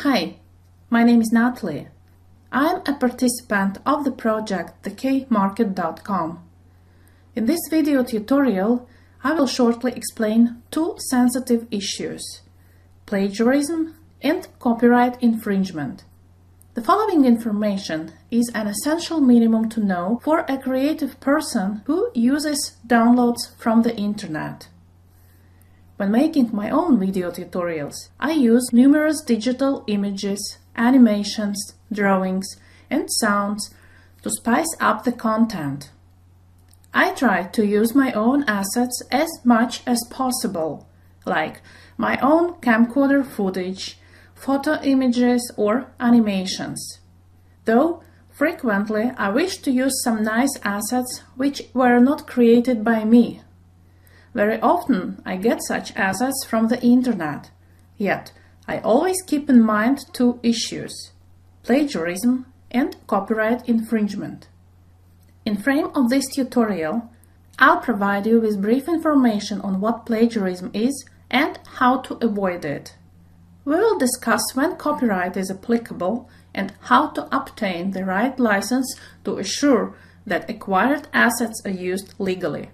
Hi, my name is Natalie. I'm a participant of the project thekmarket.com. In this video tutorial, I will shortly explain two sensitive issues: plagiarism and copyright infringement. The following information is an essential minimum to know for a creative person who uses downloads from the internet. When making my own video tutorials, I use numerous digital images, animations, drawings, and sounds to spice up the content. I try to use my own assets as much as possible, like my own camcorder footage, photo images, or animations. Though frequently I wish to use some nice assets which were not created by me. Very often I get such assets from the internet, yet I always keep in mind two issues: plagiarism and copyright infringement. In frame of this tutorial, I'll provide you with brief information on what plagiarism is and how to avoid it. We will discuss when copyright is applicable and how to obtain the right license to assure that acquired assets are used legally.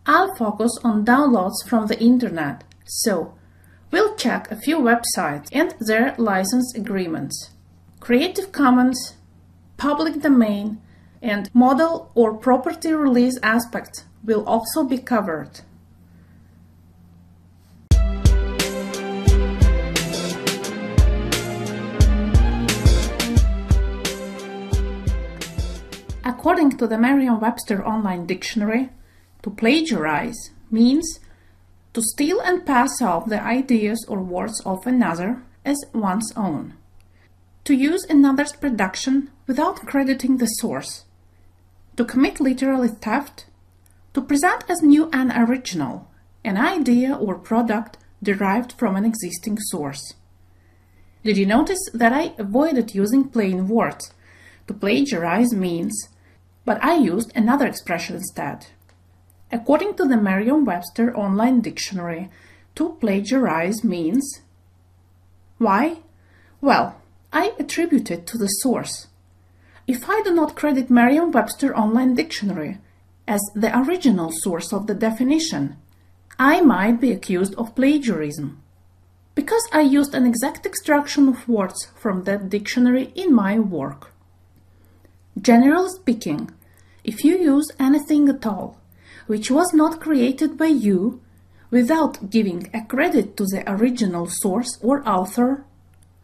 I'll focus on downloads from the internet, so we'll check a few websites and their license agreements. Creative Commons, public domain, and model or property release aspects will also be covered. According to the Merriam-Webster Online Dictionary, to plagiarize means to steal and pass off the ideas or words of another as one's own. To use another's production without crediting the source. To commit literally theft. To present as new and original an idea or product derived from an existing source. Did you notice that I avoided using plain words? To plagiarize means, but I used another expression instead. According to the Merriam-Webster Online Dictionary, to plagiarize means... Why? Well, I attribute it to the source. If I do not credit Merriam-Webster Online Dictionary as the original source of the definition, I might be accused of plagiarism, because I used an exact extraction of words from that dictionary in my work. Generally speaking, if you use anything at all which was not created by you, without giving a credit to the original source or author,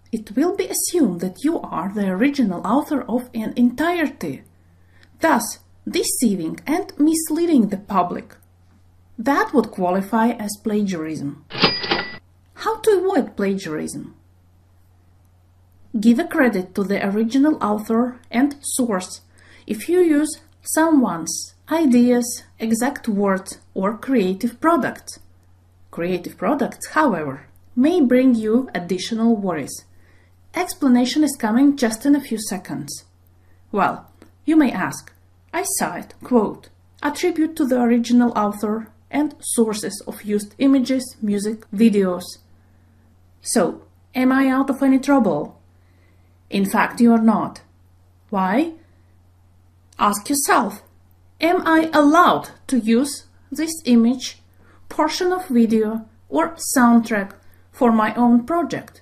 it will be assumed that you are the original author of an entirety, thus deceiving and misleading the public. That would qualify as plagiarism. How to avoid plagiarism? Give a credit to the original author and source if you use someone's ideas, exact words, or creative products. Creative products, however, may bring you additional worries. Explanation is coming just in a few seconds. Well, you may ask, I cite, quote, attribute to the original author and sources of used images, music, videos. So, am I out of any trouble? In fact, you are not. Why? Ask yourself, am I allowed to use this image, portion of video, or soundtrack for my own project?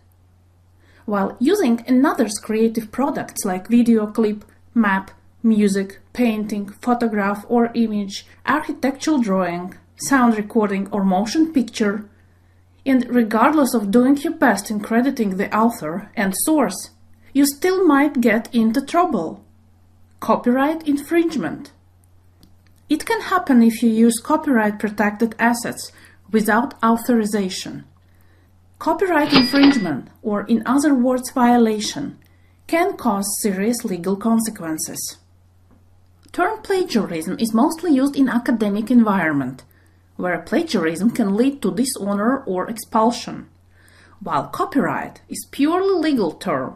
While using another's creative products like video clip, map, music, painting, photograph or image, architectural drawing, sound recording or motion picture, and regardless of doing your best in crediting the author and source, you still might get into trouble. Copyright infringement. It can happen if you use copyright-protected assets without authorization. Copyright infringement, or in other words violation, can cause serious legal consequences. Term plagiarism is mostly used in academic environment, where plagiarism can lead to dishonor or expulsion, while copyright is purely legal term,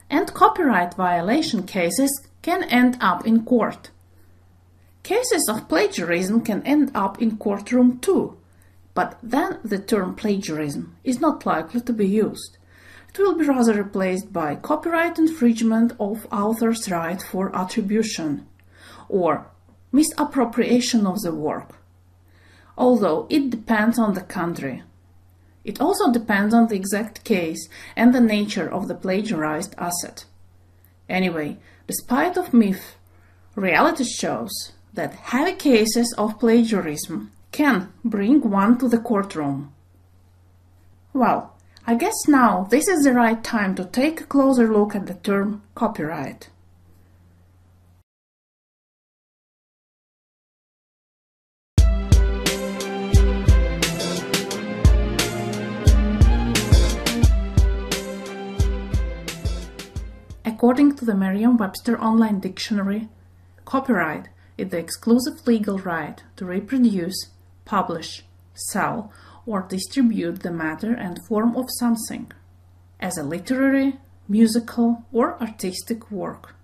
and copyright violation cases can end up in court. Cases of plagiarism can end up in courtroom too, but then the term plagiarism is not likely to be used. it will be rather replaced by copyright infringement of author's right for attribution or misappropriation of the work, although it depends on the country. It also depends on the exact case and the nature of the plagiarized asset. Anyway, despite of myth, reality shows that heavy cases of plagiarism can bring one to the courtroom. Well, I guess now this is the right time to take a closer look at the term copyright. According to the Merriam-Webster Online Dictionary, copyright is the exclusive legal right to reproduce, publish, sell, or distribute the matter and form of something as a literary, musical, or artistic work.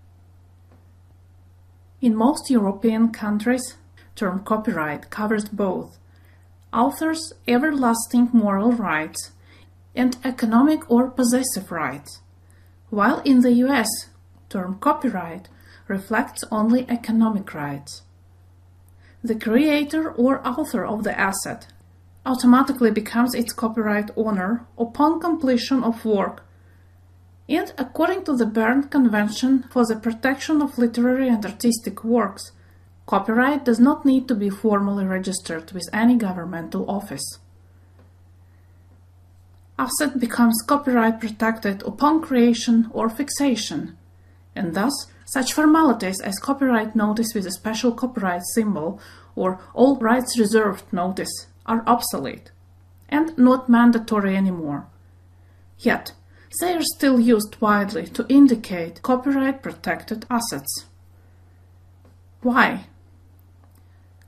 In most European countries, the term copyright covers both authors' everlasting moral rights and economic or possessive rights, while in the US, the term copyright reflects only economic rights. The creator or author of the asset automatically becomes its copyright owner upon completion of work, and according to the Berne Convention for the Protection of Literary and Artistic Works, copyright does not need to be formally registered with any governmental office. Asset becomes copyright protected upon creation or fixation, and thus such formalities as copyright notice with a special copyright symbol or all rights reserved notice are obsolete and not mandatory anymore. Yet, they are still used widely to indicate copyright-protected assets. Why?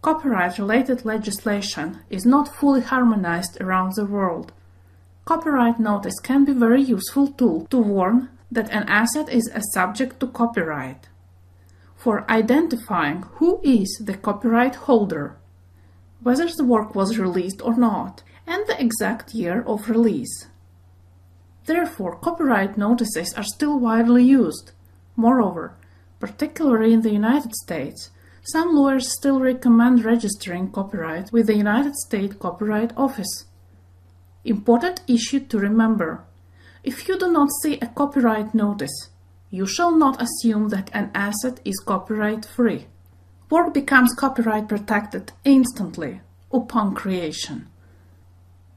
Copyright-related legislation is not fully harmonized around the world. Copyright notice can be a very useful tool to warn that an asset is subject to copyright, for identifying who is the copyright holder, whether the work was released or not, and the exact year of release. Therefore, copyright notices are still widely used. Moreover, particularly in the United States, some lawyers still recommend registering copyright with the United States Copyright Office. Important issue to remember: if you do not see a copyright notice, you shall not assume that an asset is copyright-free. Work becomes copyright protected instantly upon creation.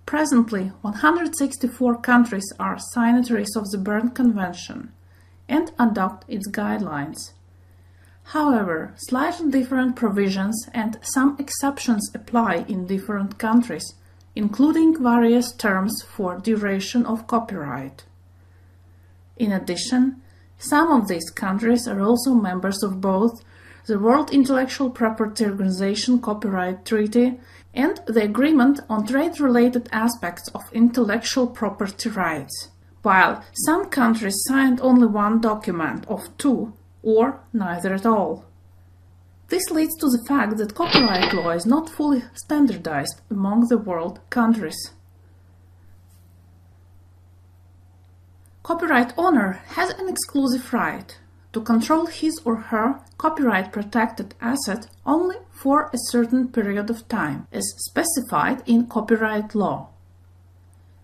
Presently, 164 countries are signatories of the Berne Convention and adopt its guidelines. However, slightly different provisions and some exceptions apply in different countries, including various terms for duration of copyright. In addition, some of these countries are also members of both the World Intellectual Property Organization Copyright Treaty and the Agreement on Trade-Related Aspects of Intellectual Property Rights, while some countries signed only one document of two or neither at all. This leads to the fact that copyright law is not fully standardized among the world countries. Copyright owner has an exclusive right to control his or her copyright-protected asset only for a certain period of time, as specified in copyright law.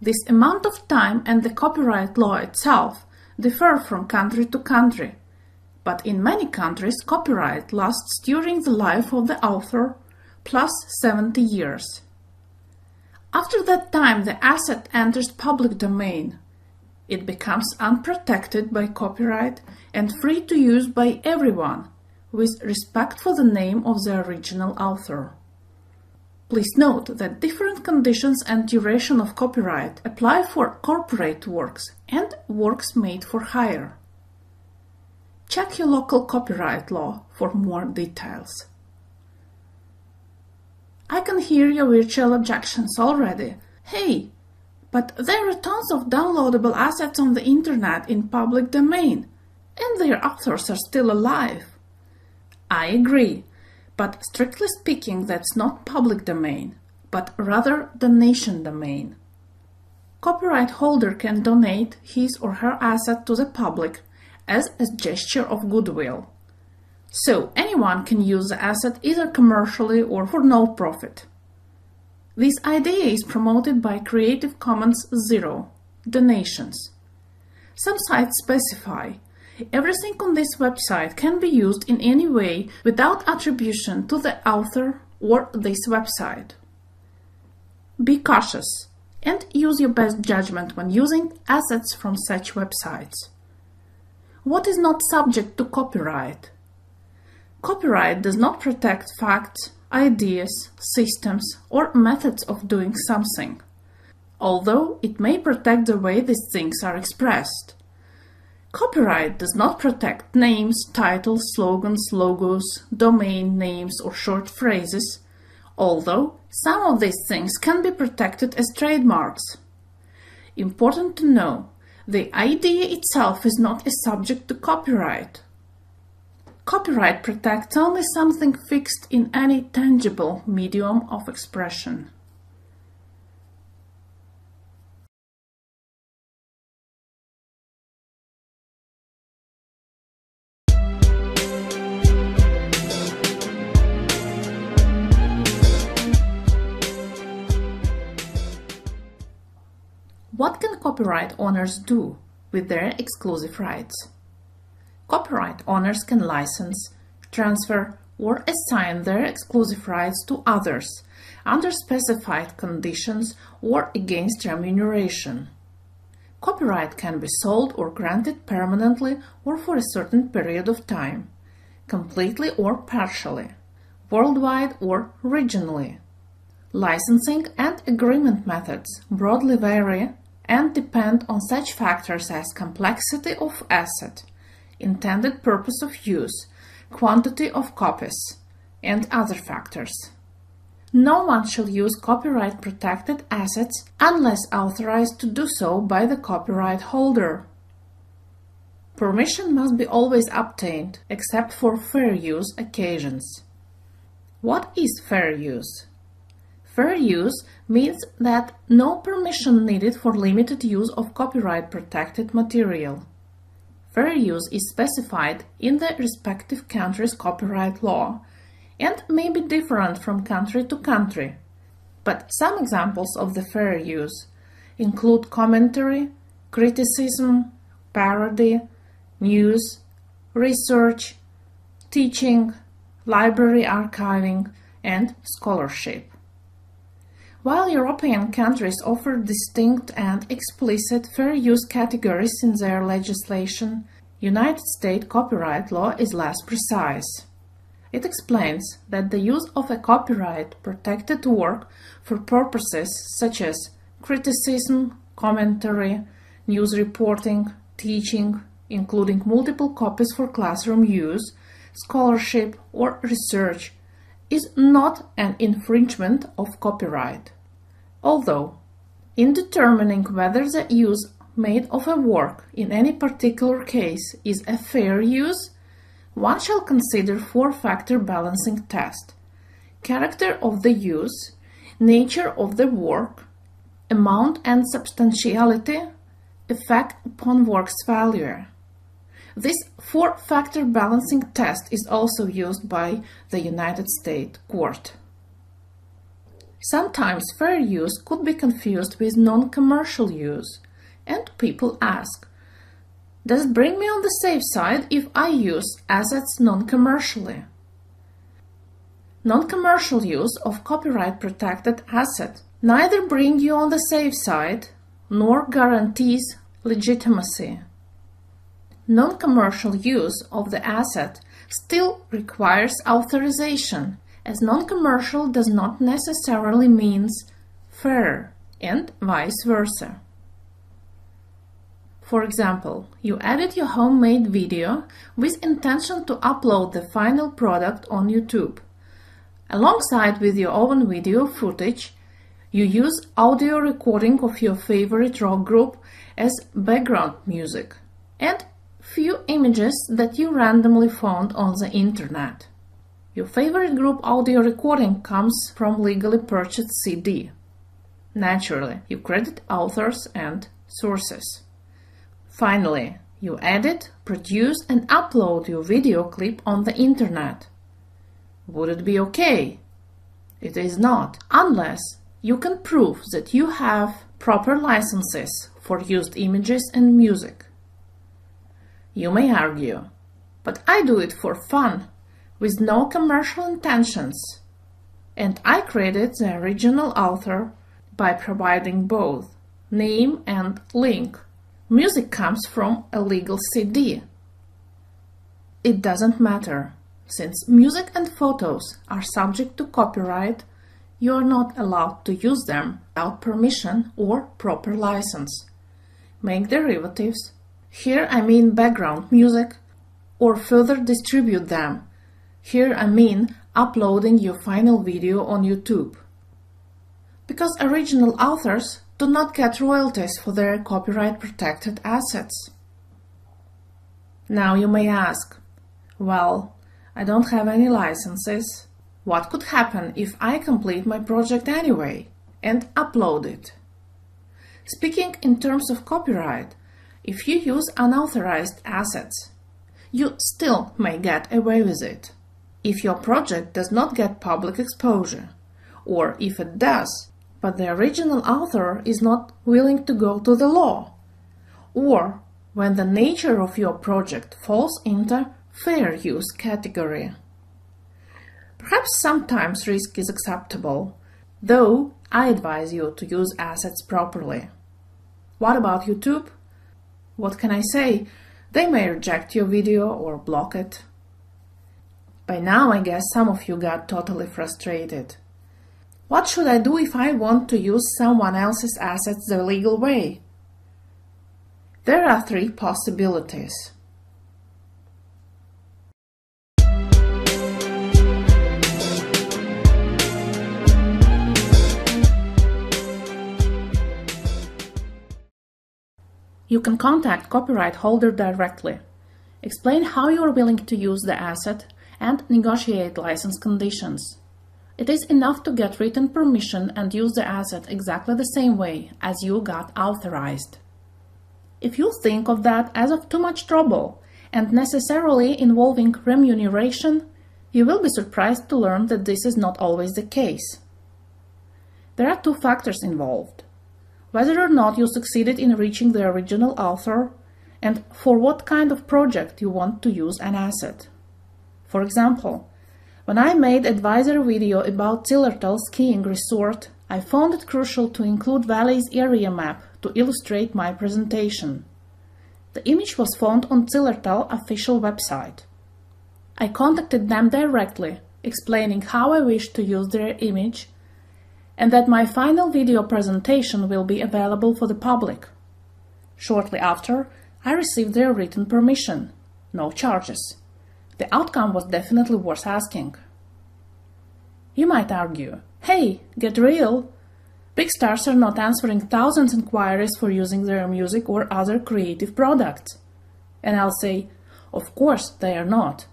This amount of time and the copyright law itself differ from country to country, but in many countries copyright lasts during the life of the author plus 70 years. After that time the asset enters public domain. It becomes unprotected by copyright and free to use by everyone, with respect for the name of the original author. Please note that different conditions and duration of copyright apply for corporate works and works made for hire. Check your local copyright law for more details. I can hear your virtual objections already. Hey! But there are tons of downloadable assets on the internet in public domain, and their authors are still alive. I agree, but strictly speaking that's not public domain, but rather the nation domain. copyright holder can donate his or her asset to the public as a gesture of goodwill. So anyone can use the asset either commercially or for no profit. This idea is promoted by Creative Commons Zero, donations. Some sites specify everything on this website can be used in any way without attribution to the author or this website. Be cautious and use your best judgment when using assets from such websites. What is not subject to copyright? Copyright does not protect facts, ideas, systems, or methods of doing something, although it may protect the way these things are expressed. Copyright does not protect names, titles, slogans, logos, domain names, or short phrases, although some of these things can be protected as trademarks. Important to know, the idea itself is not a subject to copyright. Copyright protects only something fixed in any tangible medium of expression. What can copyright owners do with their exclusive rights? Copyright owners can license, transfer, or assign their exclusive rights to others under specified conditions or against remuneration. Copyright can be sold or granted permanently or for a certain period of time, completely or partially, worldwide or regionally. Licensing and agreement methods broadly vary and depend on such factors as complexity of asset, intended purpose of use, quantity of copies, and other factors. No one shall use copyright-protected assets unless authorized to do so by the copyright holder. Permission must be always obtained, except for fair use occasions. What is fair use? Fair use means that no permission needed for limited use of copyright-protected material. Fair use is specified in the respective country's copyright law and may be different from country to country, but some examples of the fair use include commentary, criticism, parody, news, research, teaching, library archiving, and scholarship. While European countries offer distinct and explicit fair use categories in their legislation, United States copyright law is less precise. It explains that the use of a copyright-protected work for purposes such as criticism, commentary, news reporting, teaching, including multiple copies for classroom use, scholarship, or research, is not an infringement of copyright. Although, in determining whether the use made of a work in any particular case is a fair use, one shall consider four-factor balancing test: character of the use, nature of the work, amount and substantiality, effect upon work's value. This four-factor balancing test is also used by the United States Court. Sometimes fair use could be confused with non-commercial use, and people ask, does it bring me on the safe side if I use assets non-commercially? Non-commercial use of copyright-protected asset neither bring you on the safe side nor guarantees legitimacy. Non-commercial use of the asset still requires authorization, as non-commercial does not necessarily means fair, and vice versa. For example, you edit your homemade video with intention to upload the final product on YouTube. Alongside with your own video footage, you use audio recording of your favorite rock group as background music and few images that you randomly found on the internet. Your favorite group audio recording comes from legally purchased CD. Naturally, you credit authors and sources. Finally, you edit, produce and upload your video clip on the internet. Would it be okay? It is not, unless you can prove that you have proper licenses for used images and music. You may argue, but I do it for fun, with no commercial intentions, and I credit the original author by providing both name and link. Music comes from a legal CD. It doesn't matter. Since music and photos are subject to copyright, you are not allowed to use them without permission or proper license. Make derivatives, here I mean background music, or further distribute them, here I mean uploading your final video on YouTube. Because original authors do not get royalties for their copyright-protected assets. Now you may ask, well, I don't have any licenses. What could happen if I complete my project anyway and upload it? Speaking in terms of copyright, if you use unauthorized assets, you still may get away with it. If your project does not get public exposure, or if it does, but the original author is not willing to go to the law, or when the nature of your project falls into fair use category. Perhaps sometimes risk is acceptable, though I advise you to use assets properly. What about YouTube? What can I say? They may reject your video or block it. By now, I guess some of you got totally frustrated. What should I do if I want to use someone else's assets the legal way? There are three possibilities. You can contact copyright holder directly, explain how you are willing to use the asset, and negotiate license conditions. It is enough to get written permission and use the asset exactly the same way as you got authorized. If you think of that as of too much trouble and necessarily involving remuneration, you will be surprised to learn that this is not always the case. There are two factors involved: whether or not you succeeded in reaching the original author, and for what kind of project you want to use an asset. For example, when I made advisor video about Zillertal skiing resort, I found it crucial to include Valley's area map to illustrate my presentation. The image was found on Zillertal official website. I contacted them directly, explaining how I wish to use their image, and that my final video presentation will be available for the public. Shortly after, I received their written permission. No charges. The outcome was definitely worth asking. You might argue, hey, get real! Big stars are not answering thousands of inquiries for using their music or other creative products. And I'll say, of course they are not.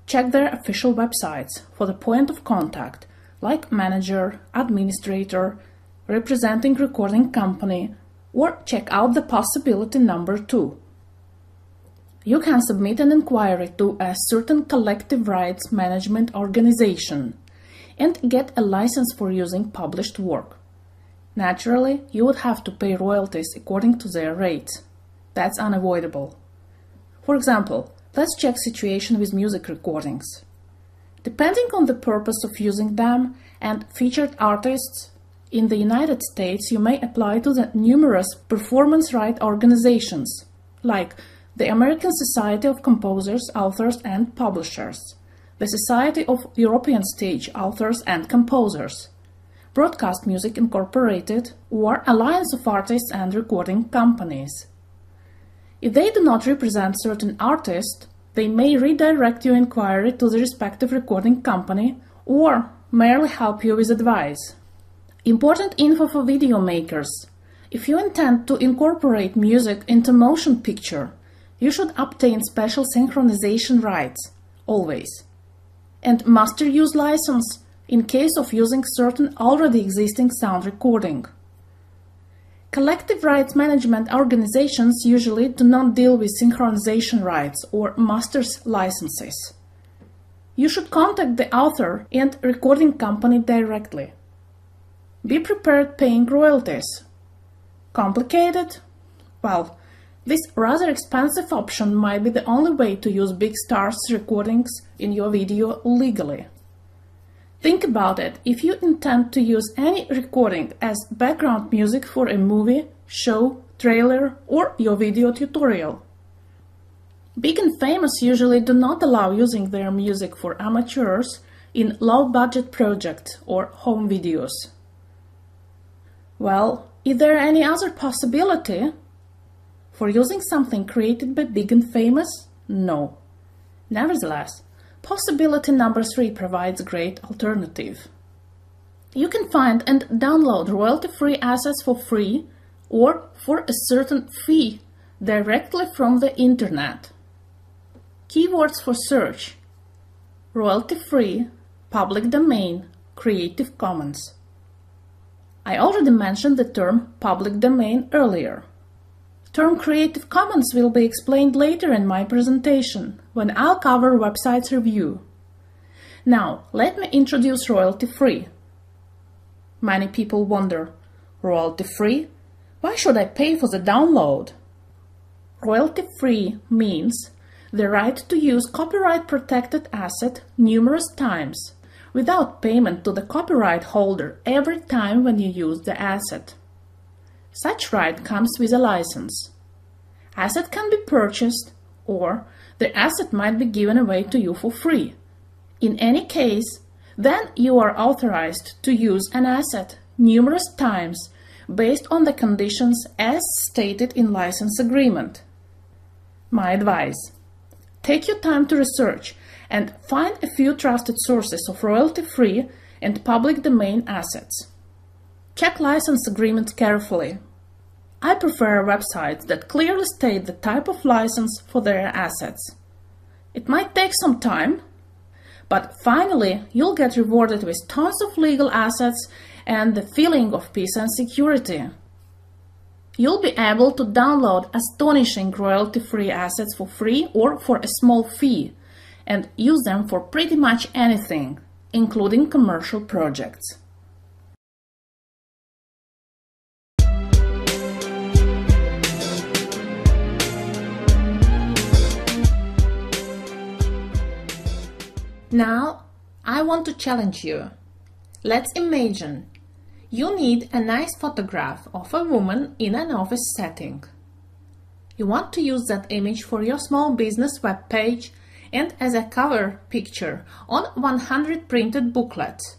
Check their official websites for the point of contact, like manager, administrator, representing recording company, or check out the possibility number 2. You can submit an inquiry to a certain collective rights management organization and get a license for using published work. Naturally, you would have to pay royalties according to their rates. That's unavoidable. For example, let's check situation with music recordings. Depending on the purpose of using them and featured artists, in the United States you may apply to the numerous performance right organizations, like the American Society of Composers, Authors and Publishers, the Society of European Stage Authors and Composers, Broadcast Music Incorporated, or Alliance of Artists and Recording Companies. If they do not represent certain artists, they may redirect your inquiry to the respective recording company or merely help you with advice. Important info for video makers. If you intend to incorporate music into motion picture, you should obtain special synchronization rights, always, and master use license in case of using certain already existing sound recording. Collective rights management organizations usually do not deal with synchronization rights or master's licenses. You should contact the author and recording company directly. Be prepared paying royalties. Complicated? Well, this rather expensive option might be the only way to use big stars' recordings in your video legally. Think about it if you intend to use any recording as background music for a movie, show, trailer, or your video tutorial. Big and famous usually do not allow using their music for amateurs in low-budget projects or home videos. Well, is there any other possibility? For using something created by big and famous? No. Nevertheless, possibility number 3 provides a great alternative. You can find and download royalty-free assets for free or for a certain fee directly from the internet. Keywords for search: royalty-free, public domain, Creative Commons. I already mentioned the term public domain earlier. Term Creative Commons will be explained later in my presentation, when I'll cover websites review. Now, let me introduce royalty-free. Many people wonder, royalty-free? Why should I pay for the download? Royalty-free means the right to use copyright-protected asset numerous times, without payment to the copyright holder every time when you use the asset. Such right comes with a license. Asset can be purchased, or the asset might be given away to you for free. In any case, then you are authorized to use an asset numerous times based on the conditions as stated in license agreement. My advice: take your time to research and find a few trusted sources of royalty-free and public domain assets. Check license agreements carefully. I prefer websites that clearly state the type of license for their assets. It might take some time, but finally you'll get rewarded with tons of legal assets and the feeling of peace and security. You'll be able to download astonishing royalty-free assets for free or for a small fee, and use them for pretty much anything, including commercial projects. Now, I want to challenge you. Let's imagine you need a nice photograph of a woman in an office setting. You want to use that image for your small business web page and as a cover picture on 100 printed booklets.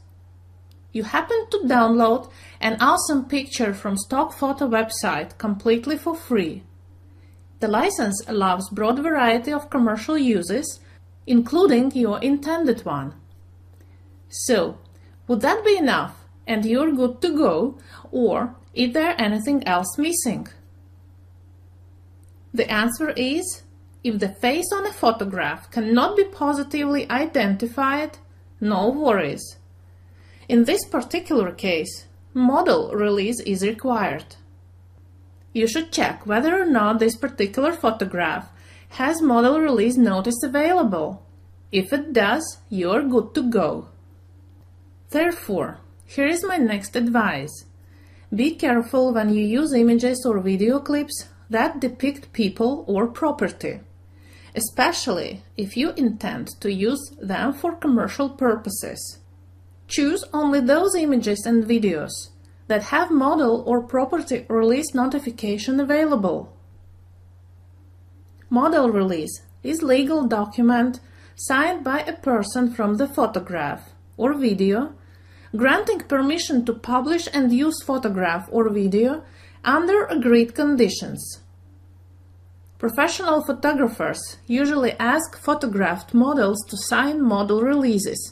You happen to download an awesome picture from stock photo website completely for free. The license allows broad variety of commercial uses, including your intended one. So, would that be enough and you're good to go, or is there anything else missing? The answer is, if the face on a photograph cannot be positively identified, no worries. In this particular case, model release is required. You should check whether or not this particular photograph has model release notice available. If it does, you're good to go. Therefore, here is my next advice. Be careful when you use images or video clips that depict people or property, especially if you intend to use them for commercial purposes. Choose only those images and videos that have model or property release notification available. Model release is a legal document signed by a person from the photograph or video, granting permission to publish and use photograph or video under agreed conditions. Professional photographers usually ask photographed models to sign model releases,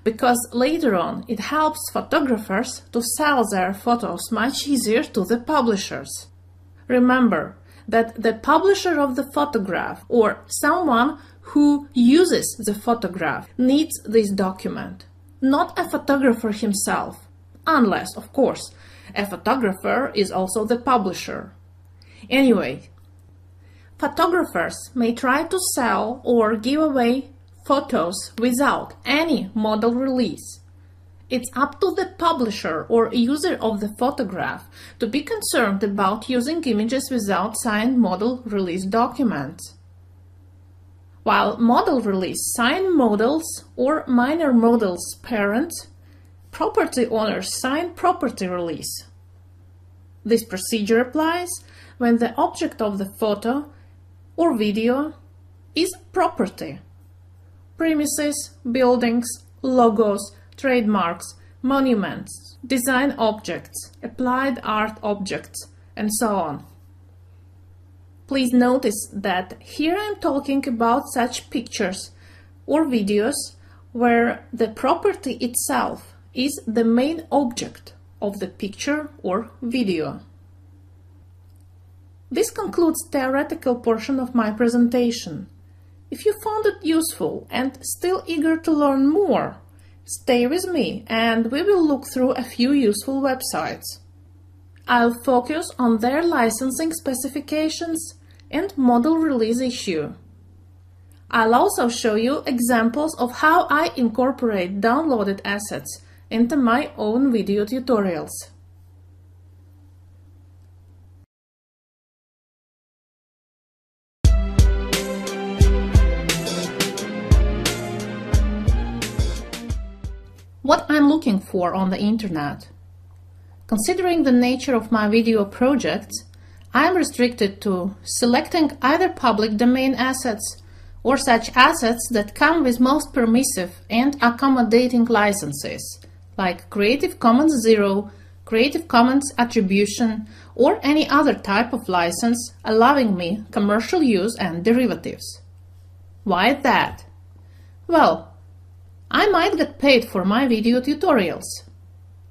because later on it helps photographers to sell their photos much easier to the publishers. Remember that the publisher of the photograph or someone who uses the photograph needs this document, not a photographer himself, unless, of course, A photographer is also the publisher. Anyway, photographers may try to sell or give away photos without any model release. It's up to the publisher or user of the photograph to be concerned about using images without signed model release documents. While model release sign models or minor models parents, property owners sign property release. This procedure applies when the object of the photo or video is property. Premises, buildings, logos, trademarks, monuments, design objects, applied art objects, and so on. Please notice that here I am talking about such pictures or videos where the property itself is the main object of the picture or video. This concludes the theoretical portion of my presentation. If you found it useful and still eager to learn more, stay with me and we will look through a few useful websites. I'll focus on their licensing specifications and model release issue. I'll also show you examples of how I incorporate downloaded assets into my own video tutorials. What I'm looking for on the internet. Considering the nature of my video projects, I am restricted to selecting either public domain assets or such assets that come with most permissive and accommodating licenses, like Creative Commons Zero, Creative Commons Attribution, or any other type of license allowing me commercial use and derivatives. Why that? Well, I might get paid for my video tutorials.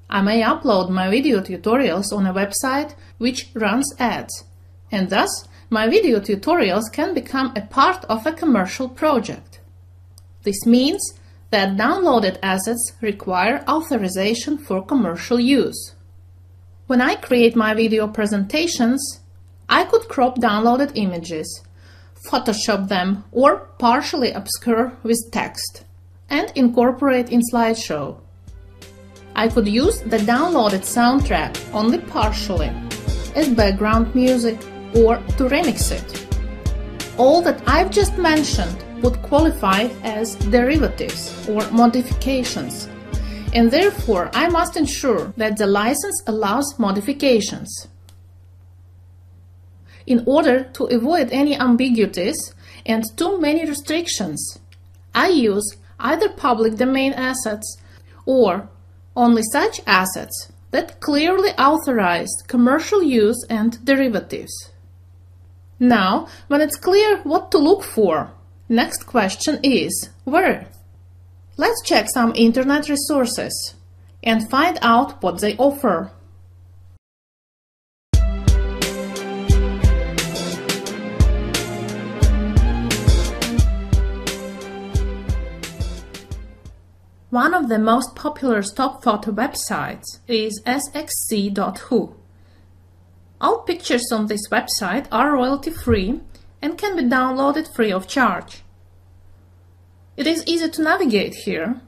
I may upload my video tutorials on a website which runs ads, and thus my video tutorials can become a part of a commercial project. This means that downloaded assets require authorization for commercial use. When I create my video presentations, I could crop downloaded images, Photoshop them or partially obscure with text, and incorporate in slideshow. I could use the downloaded soundtrack only partially as background music or to remix it. All that I've just mentioned would qualify as derivatives or modifications, and therefore I must ensure that the license allows modifications. In order to avoid any ambiguities and too many restrictions, I use either public domain assets or only such assets that clearly authorize commercial use and derivatives. Now, when it's clear what to look for, next question is where? Let's check some internet resources and find out what they offer. One of the most popular stock photo websites is sxc.hu. All pictures on this website are royalty-free and can be downloaded free of charge. It is easy to navigate here.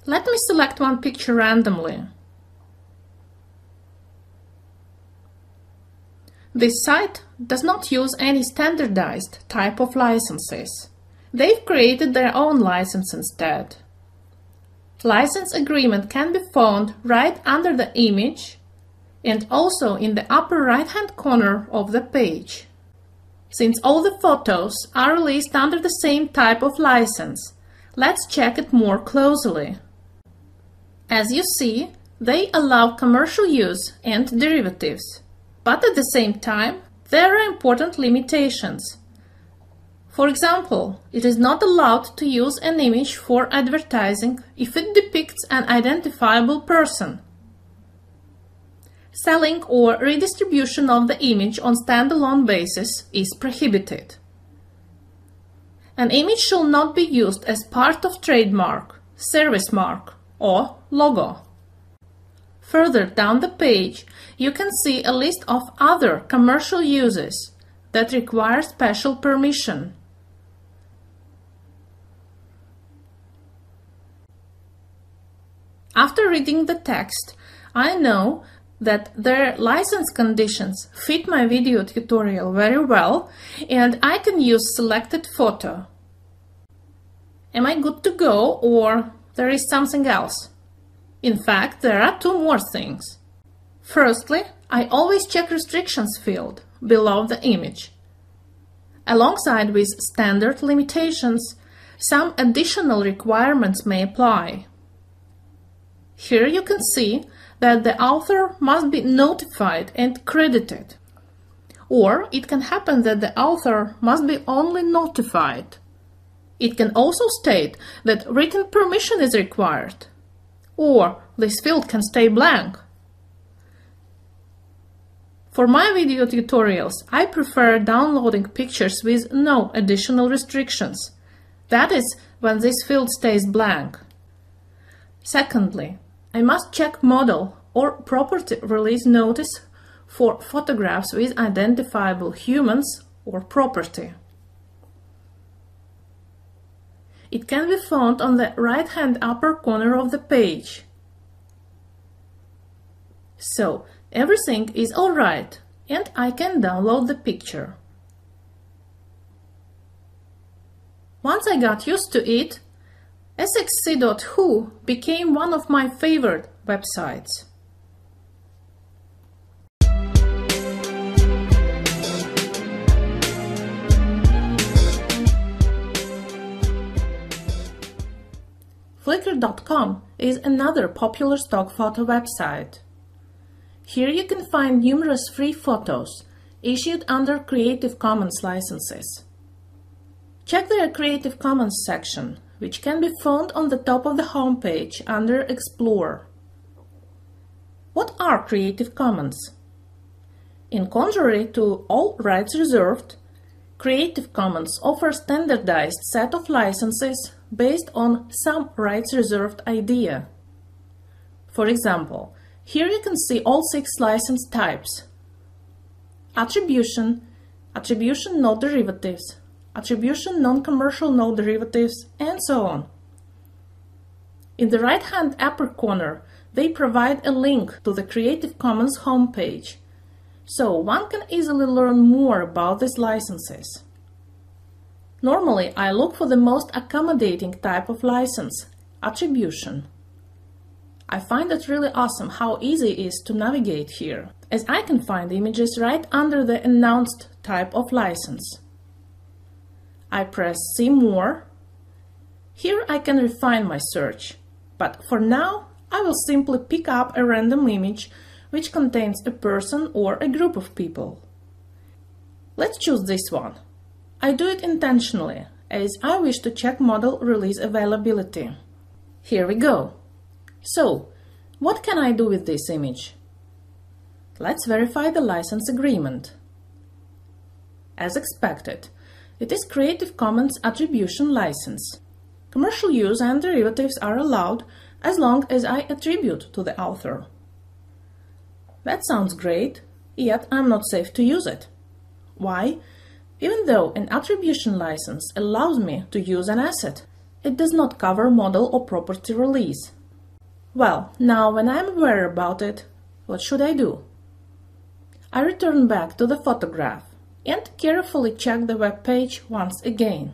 Let me select one picture randomly. This site does not use any standardized type of licenses. They've created their own license instead. License agreement can be found right under the image and also in the upper right-hand corner of the page. Since all the photos are released under the same type of license, let's check it more closely. As you see, they allow commercial use and derivatives. But at the same time, there are important limitations. For example, it is not allowed to use an image for advertising if it depicts an identifiable person. Selling or redistribution of the image on standalone basis is prohibited. An image should not be used as part of trademark, service mark, or logo. Further down the page, you can see a list of other commercial uses that require special permission. After reading the text, I know that their license conditions fit my video tutorial very well, and I can use selected photo. Am I good to go, or there is something else? In fact, there are two more things. Firstly, I always check restrictions field below the image. Alongside with standard limitations, some additional requirements may apply. Here you can see that the author must be notified and credited. Or it can happen that the author must be only notified. It can also state that written permission is required. Or this field can stay blank. For my video tutorials, I prefer downloading pictures with no additional restrictions. That is, when this field stays blank. Secondly, I must check model or property release notice for photographs with identifiable humans or property. It can be found on the right-hand upper corner of the page. So, everything is alright, and I can download the picture. Once I got used to it, sxc.who became one of my favorite websites. Flickr.com is another popular stock photo website. Here you can find numerous free photos issued under Creative Commons licenses. Check their Creative Commons section, which can be found on the top of the homepage under Explore. What are Creative Commons? In contrary to all rights reserved, Creative Commons offers a standardized set of licenses based on some rights reserved idea. For example, here you can see all 6 license types: attribution, attribution no derivatives, attribution non-commercial no derivatives, and so on. In the right-hand upper corner, they provide a link to the Creative Commons homepage, so one can easily learn more about these licenses. Normally, I look for the most accommodating type of license, attribution. I find it really awesome how easy it is to navigate here, as I can find images right under the announced type of license. I press See More. Here I can refine my search, but for now I will simply pick up a random image which contains a person or a group of people. Let's choose this one. I do it intentionally, as I wish to check model release availability. Here we go. So, what can I do with this image? Let's verify the license agreement. As expected, it is Creative Commons Attribution License. Commercial use and derivatives are allowed as long as I attribute to the author. That sounds great, yet I'm not safe to use it. Why? Even though an attribution license allows me to use an asset, it does not cover model or property release. Well, now when I'm aware about it, what should I do? I return back to the photograph and carefully check the web page once again.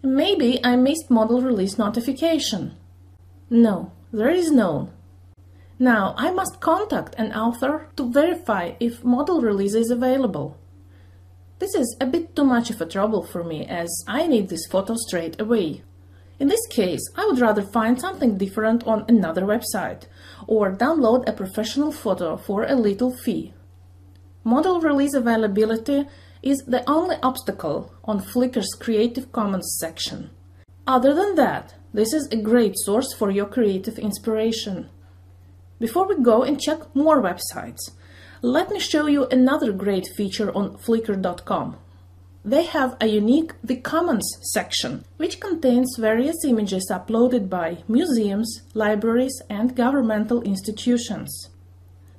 Maybe I missed model release notification. No, there is none. Now I must contact an author to verify if model release is available. This is a bit too much of a trouble for me, as I need this photo straight away. In this case, I would rather find something different on another website, or download a professional photo for a little fee. Model release availability is the only obstacle on Flickr's Creative Commons section. Other than that, this is a great source for your creative inspiration. Before we go and check more websites, let me show you another great feature on Flickr.com. they have a unique The Commons section, which contains various images uploaded by museums, libraries, and governmental institutions.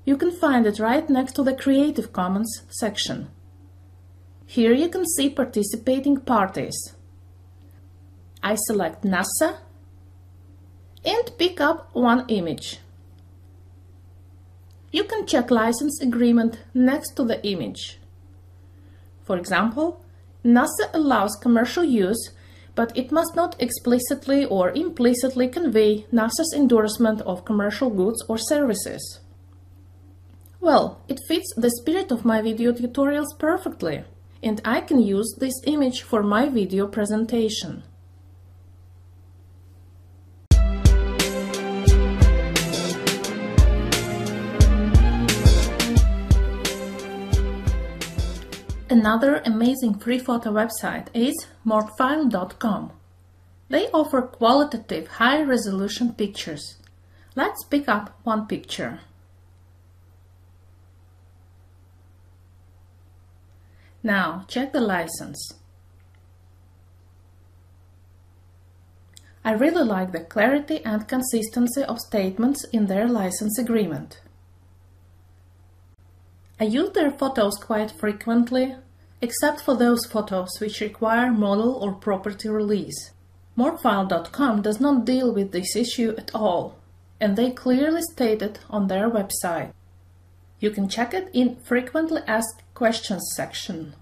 You can find it right next to the Creative Commons section. Here you can see participating parties. I select NASA and pick up one image. You can check license agreement next to the image. For example, NASA allows commercial use, but it must not explicitly or implicitly convey NASA's endorsement of commercial goods or services. Well, it fits the spirit of my video tutorials perfectly, and I can use this image for my video presentation. Another amazing free photo website is morphfile.com. They offer qualitative, high-resolution pictures. Let's pick up one picture. Now, check the license. I really like the clarity and consistency of statements in their license agreement. I use their photos quite frequently, except for those photos which require model or property release. Morphfile.com does not deal with this issue at all, and they clearly state it on their website. You can check it in Frequently Asked Questions section.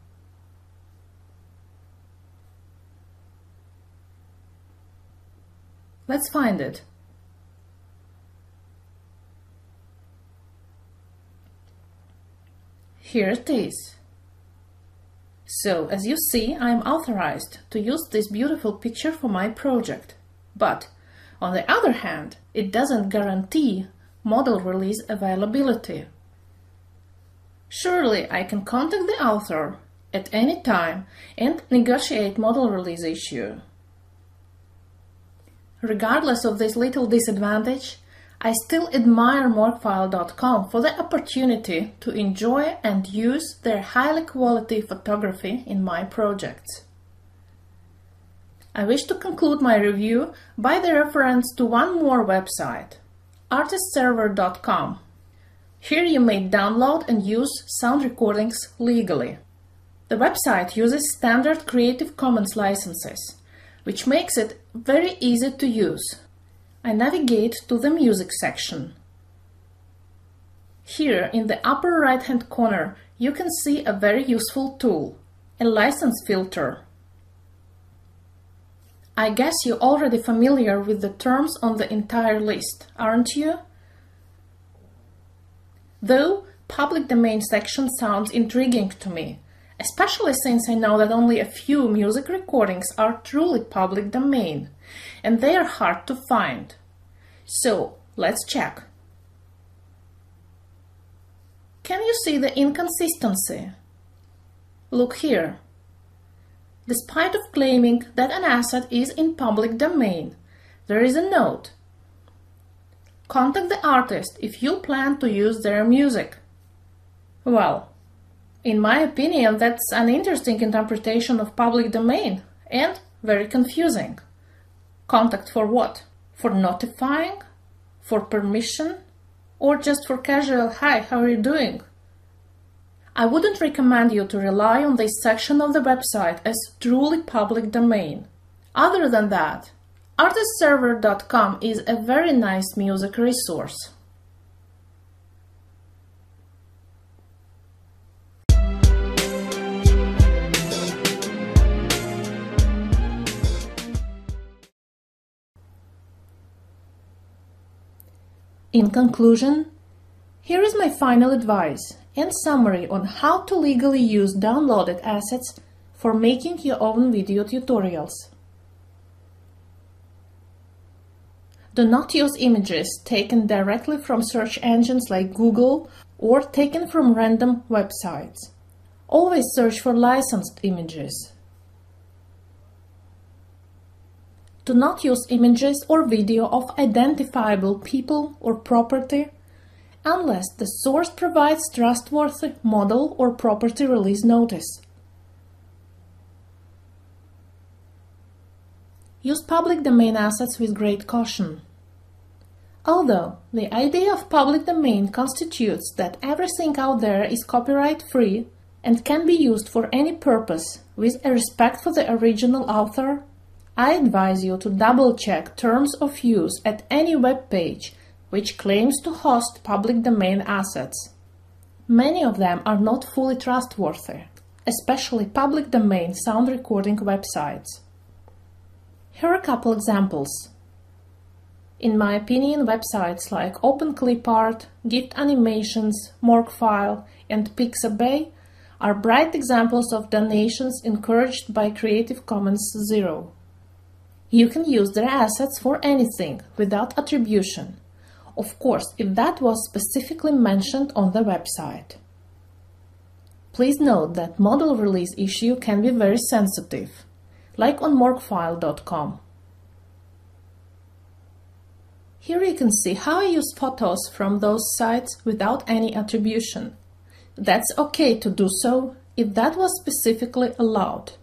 Let's find it. Here it is. So, as you see, I am authorized to use this beautiful picture for my project. But, on the other hand, it doesn't guarantee model release availability. Surely I can contact the author at any time and negotiate model release issue. Regardless of this little disadvantage, I still admire morphfile.com for the opportunity to enjoy and use their highly quality photography in my projects. I wish to conclude my review by the reference to one more website, artistserver.com. Here you may download and use sound recordings legally. The website uses standard Creative Commons licenses, which makes it very easy to use. I navigate to the Music section. Here, in the upper right-hand corner, you can see a very useful tool, a license filter. I guess you're already familiar with the terms on the entire list, aren't you? Though, public domain section sounds intriguing to me, especially since I know that only a few music recordings are truly public domain, and they are hard to find. So, let's check. Can you see the inconsistency? Look here. Despite of claiming that an asset is in public domain, there is a note. Contact the artist if you plan to use their music. Well, in my opinion, that's an interesting interpretation of public domain and very confusing. Contact for what? For notifying? For permission? Or just for casual, "Hi, how are you doing?" I wouldn't recommend you to rely on this section of the website as truly public domain. Other than that, artistserver.com is a very nice music resource. In conclusion, here is my final advice and summary on how to legally use downloaded assets for making your own video tutorials. Do not use images taken directly from search engines like Google or taken from random websites. Always search for licensed images. Do not use images or video of identifiable people or property unless the source provides trustworthy model or property release notice. Use public domain assets with great caution. Although the idea of public domain constitutes that everything out there is copyright-free and can be used for any purpose with a respect for the original author, I advise you to double-check terms of use at any web page which claims to host public domain assets. Many of them are not fully trustworthy, especially public domain sound recording websites. Here are a couple examples. In my opinion, websites like OpenClipArt, Gift Animations, Morguefile, and Pixabay are bright examples of donations encouraged by Creative Commons Zero. You can use their assets for anything without attribution, of course, if that was specifically mentioned on the website. Please note that model release issue can be very sensitive, like on morguefile.com. Here you can see how I use photos from those sites without any attribution. That's okay to do so if that was specifically allowed.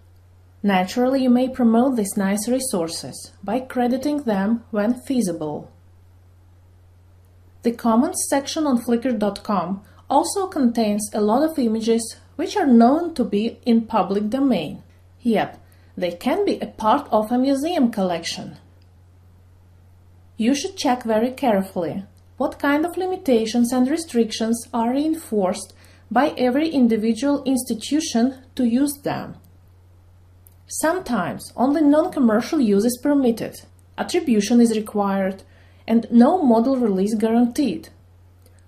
Naturally, you may promote these nice resources by crediting them when feasible. The comments section on Flickr.com also contains a lot of images which are known to be in public domain, yet they can be a part of a museum collection. You should check very carefully what kind of limitations and restrictions are reinforced by every individual institution to use them. Sometimes only non-commercial use is permitted, attribution is required, and no model release guaranteed,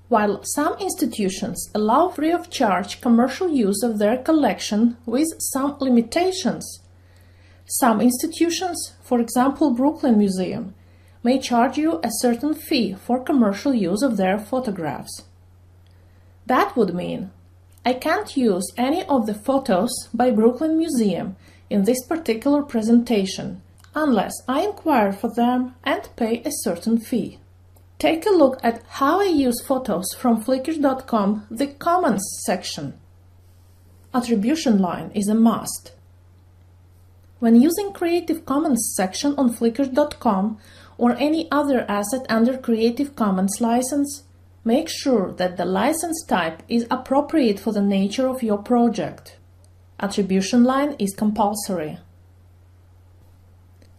while some institutions allow free of charge commercial use of their collection with some limitations. Some institutions, for example Brooklyn Museum, may charge you a certain fee for commercial use of their photographs. That would mean I can't use any of the photos by Brooklyn Museum in this particular presentation unless I inquire for them and pay a certain fee. Take a look at how I use photos from Flickr.com, the Comments section. Attribution line is a must. When using Creative Commons section on Flickr.com or any other asset under Creative Commons license, make sure that the license type is appropriate for the nature of your project. Attribution line is compulsory.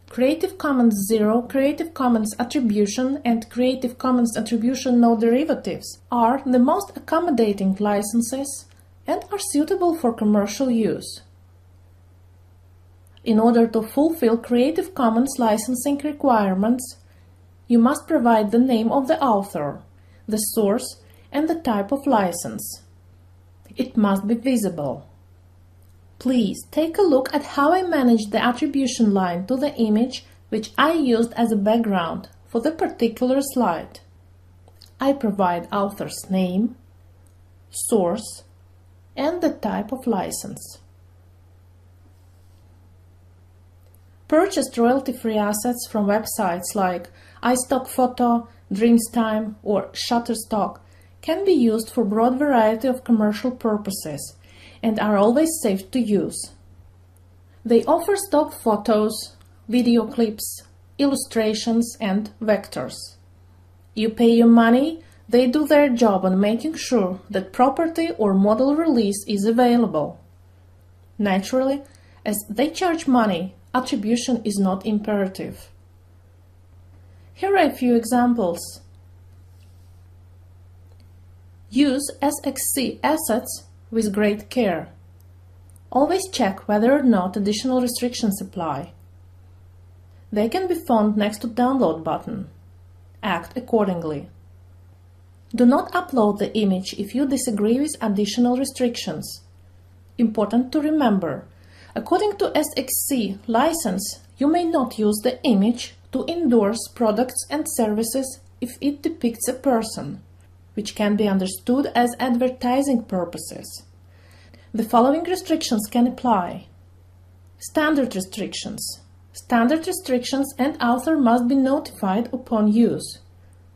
Creative Commons Zero, Creative Commons Attribution, and Creative Commons Attribution No Derivatives are the most accommodating licenses and are suitable for commercial use. In order to fulfill Creative Commons licensing requirements, you must provide the name of the author, the source, and the type of license. It must be visible. Please take a look at how I managed the attribution line to the image which I used as a background for the particular slide. I provide author's name, source, and the type of license. Purchased royalty-free assets from websites like iStockPhoto, Dreamstime, or Shutterstock can be used for a broad variety of commercial purposes and are always safe to use. They offer stock photos, video clips, illustrations, and vectors. You pay your money, they do their job on making sure that property or model release is available. Naturally, as they charge money, attribution is not imperative. Here are a few examples. Use SXC assets with great care. Always check whether or not additional restrictions apply. They can be found next to Download button. Act accordingly. Do not upload the image if you disagree with additional restrictions. Important to remember, according to SXC license, you may not use the image to endorse products and services if it depicts a person, which can be understood as advertising purposes. The following restrictions can apply. Standard restrictions. Standard restrictions and author must be notified upon use.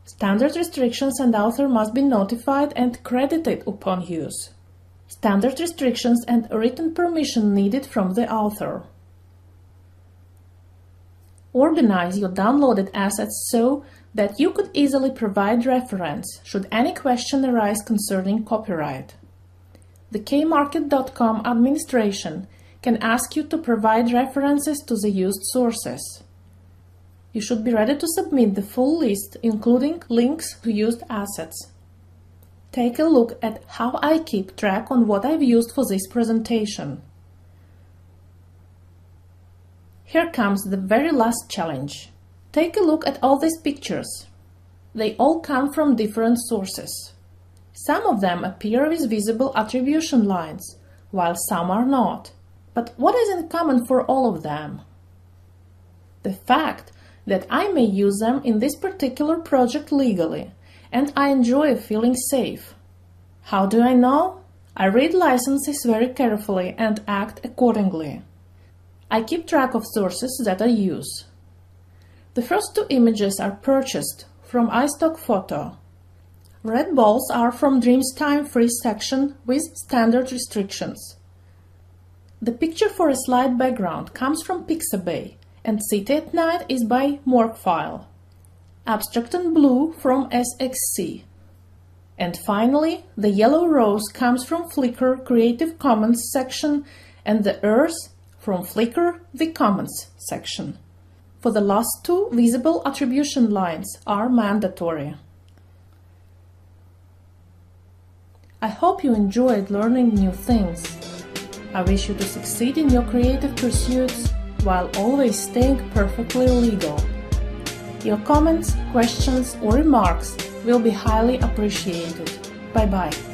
Standard restrictions and author must be notified and credited upon use. Standard restrictions and written permission needed from the author. Organize your downloaded assets so that you could easily provide reference should any question arise concerning copyright. The kmarket.com administration can ask you to provide references to the used sources. You should be ready to submit the full list, including links to used assets. Take a look at how I keep track on what I've used for this presentation. Here comes the very last challenge. Take a look at all these pictures. They all come from different sources. Some of them appear with visible attribution lines, while some are not. But what is in common for all of them? The fact that I may use them in this particular project legally, and I enjoy feeling safe. How do I know? I read licenses very carefully and act accordingly. I keep track of sources that I use. The first two images are purchased from iStock Photo. Red balls are from Dreamstime free section with standard restrictions. The picture for a slide background comes from Pixabay, and City at Night is by Morphfile. Abstract and Blue from SXC. And finally, the yellow rose comes from Flickr Creative Commons section and the Earth from Flickr The Commons section. For the last two, visible attribution lines are mandatory. I hope you enjoyed learning new things. I wish you to succeed in your creative pursuits while always staying perfectly legal. Your comments, questions, or remarks will be highly appreciated. Bye-bye.